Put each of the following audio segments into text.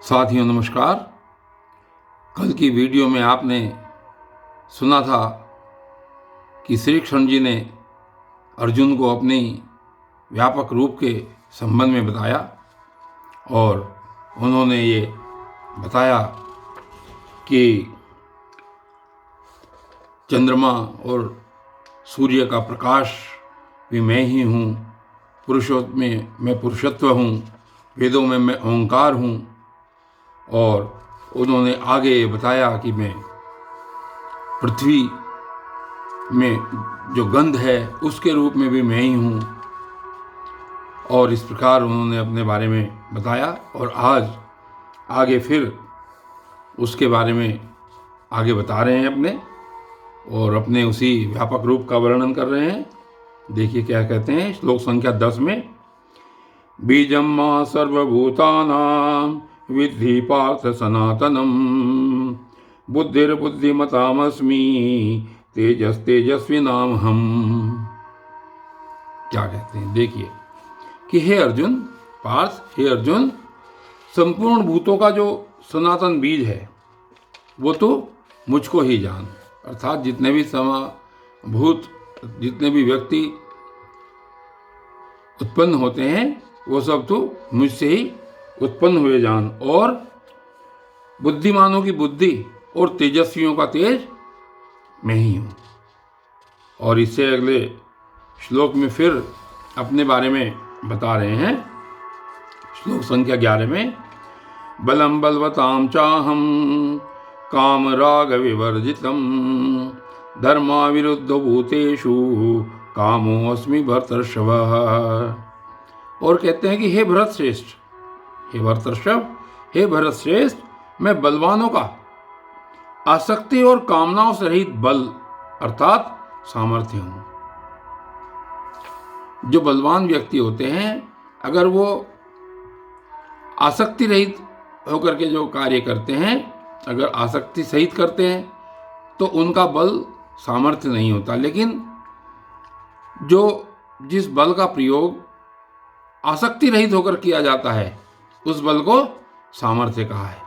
साथियों नमस्कार। कल की वीडियो में आपने सुना था कि श्री कृष्ण जी ने अर्जुन को अपनी व्यापक रूप के संबंध में बताया और उन्होंने ये बताया कि चंद्रमा और सूर्य का प्रकाश भी मैं ही हूँ, पुरुषोत्तम में मैं पुरुषत्व हूँ, वेदों में मैं ओंकार हूँ। और उन्होंने आगे बताया कि मैं पृथ्वी में जो गंध है उसके रूप में भी मैं ही हूँ। और इस प्रकार उन्होंने अपने बारे में बताया और आज आगे फिर उसके बारे में आगे बता रहे हैं अपने, और अपने उसी व्यापक रूप का वर्णन कर रहे हैं। देखिए क्या कहते हैं श्लोक संख्या 10 में, बीजम मां सर्वभूतानां विद्धि पार्थ सनातनम बुद्धिर्बुद्धिमतामस्मि तेजस्तेजस्विनाम हम। क्या कहते हैं देखिए कि हे अर्जुन, पार्थ, हे अर्जुन, संपूर्ण भूतों का जो सनातन बीज है वो तो मुझको ही जान। अर्थात जितने भी भूत, जितने भी व्यक्ति उत्पन्न होते हैं वो सब तो मुझसे ही उत्पन्न हुए जान, और बुद्धिमानों की बुद्धि और तेजस्वियों का तेज मैं ही हूँ। और इससे अगले श्लोक में फिर अपने बारे में बता रहे हैं। श्लोक संख्या 11 में, बलम बलवताम चाहम काम राग विवर्जितम धर्मा विरुद्ध भूतेषु कामो अस्मि भरतर्षभ। और कहते हैं कि हे भरत श्रेष्ठ, हे भरतर्षभ, हे भरत श्रेष्ठ, मैं बलवानों का आसक्ति और कामनाओं से रहित बल अर्थात सामर्थ्य हूं। जो बलवान व्यक्ति होते हैं अगर वो आसक्ति रहित होकर के जो कार्य करते हैं, अगर आसक्ति सहित करते हैं तो उनका बल सामर्थ्य नहीं होता। लेकिन जो जिस बल का प्रयोग आसक्ति रहित होकर किया जाता है उस बल को सामर्थ्य कहा है।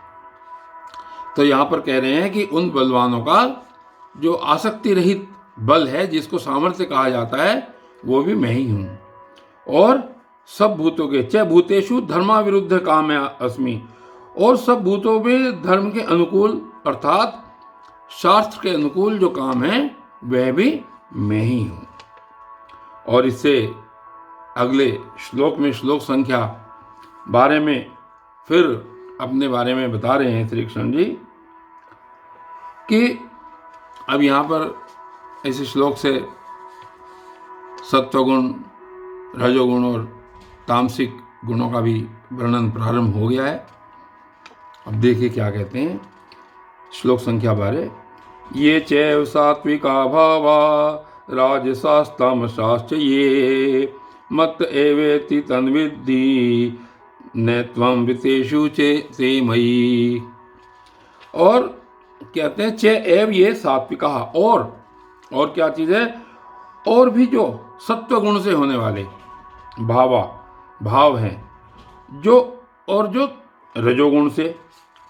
तो यहाँ पर कह रहे हैं कि उन बलवानों का जो आसक्ति रहित बल है, जिसको सामर्थ्य कहा जाता है, वो भी मैं ही हूँ। और सब भूतों के च भूतेषु धर्मा विरुद्ध काम अस्मि, और सब भूतों में धर्म के अनुकूल अर्थात शास्त्र के अनुकूल जो काम है वह भी मैं ही हूँ। और इससे अगले श्लोक में श्लोक संख्या 12 में फिर अपने बारे में बता रहे हैं श्री कृष्ण जी कि अब यहाँ पर इस श्लोक से सत्वगुण, रजोगुण और तामसिक गुणों का भी वर्णन प्रारंभ हो गया है। अब देखिए क्या कहते हैं श्लोक संख्या 12, ये चैव सात्विका भावा राजसास्तामसाश्च ये मत एवेति तन्विद्धि न त्वं वित्तेषु चे मयि। और कहते हैं च एव ये सात्विका, और क्या चीज़ है, और भी जो सत्व गुण से होने वाले भाव हैं, जो और जो रजोगुण से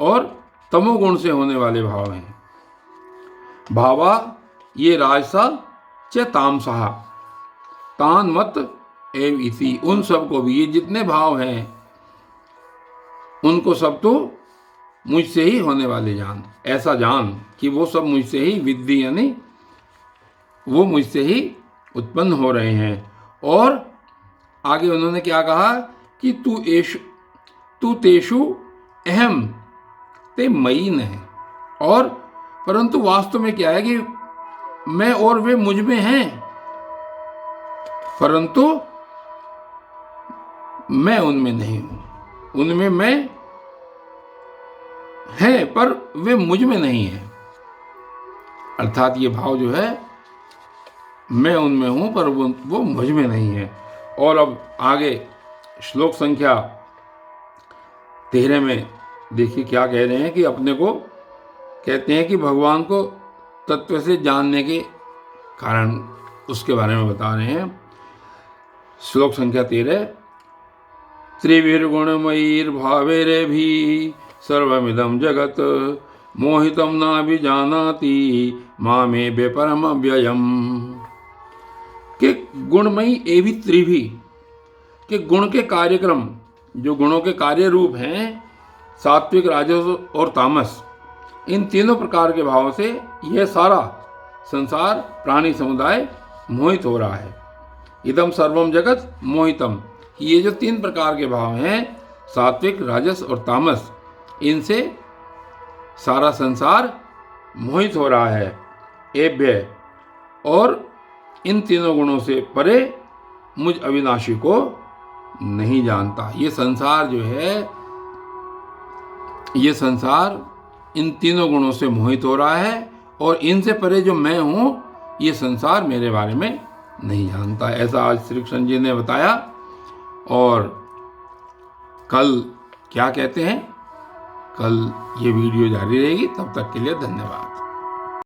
और तमोगुण से होने वाले भाव हैं। भावा ये राजसा च तामसा तान मत एव इति, उन सब को भी, ये जितने भाव हैं उनको सब तो मुझसे ही होने वाले जान। ऐसा जान कि वो सब मुझसे ही विद्धि, यानी वो मुझसे ही उत्पन्न हो रहे हैं। और आगे उन्होंने क्या कहा कि तू तेषु अहम ते मयि न है, और परंतु वास्तव में क्या है कि मैं और वे मुझ में हैं, परंतु मैं उनमें नहीं हूं। उनमें मैं है पर वे मुझ में नहीं है। अर्थात ये भाव जो है मैं उनमें हूं पर वो मुझ में नहीं है। और अब आगे श्लोक संख्या 13 में देखिए क्या कह रहे हैं कि अपने को कहते हैं कि भगवान को तत्व से जानने के कारण उसके बारे में बता रहे हैं। श्लोक संख्या 13, त्रिभिर्गुणमयीर्भावेरेभि सर्वमिदं जगत मोहितं नाभिजानाति मामे बेपरम व्ययम। कि गुणमयी एवं त्रिभी, कि गुण के कार्यक्रम, जो गुणों के कार्य रूप हैं, सात्विक, राजस और तामस, इन तीनों प्रकार के भावों से यह सारा संसार, प्राणी समुदाय मोहित हो रहा है। इदम सर्वम जगत मोहितम, ये जो तीन प्रकार के भाव हैं, सात्विक, राजस और तामस, इनसे सारा संसार मोहित हो रहा है। एभ्य, और इन तीनों गुणों से परे मुझ अविनाशी को नहीं जानता। ये संसार जो है, ये संसार इन तीनों गुणों से मोहित हो रहा है, और इनसे परे जो मैं हूँ, ये संसार मेरे बारे में नहीं जानता। ऐसा आज श्री कृष्ण जी ने बताया। और कल क्या कहते हैं, कल ये वीडियो जारी रहेगी। तब तक के लिए धन्यवाद।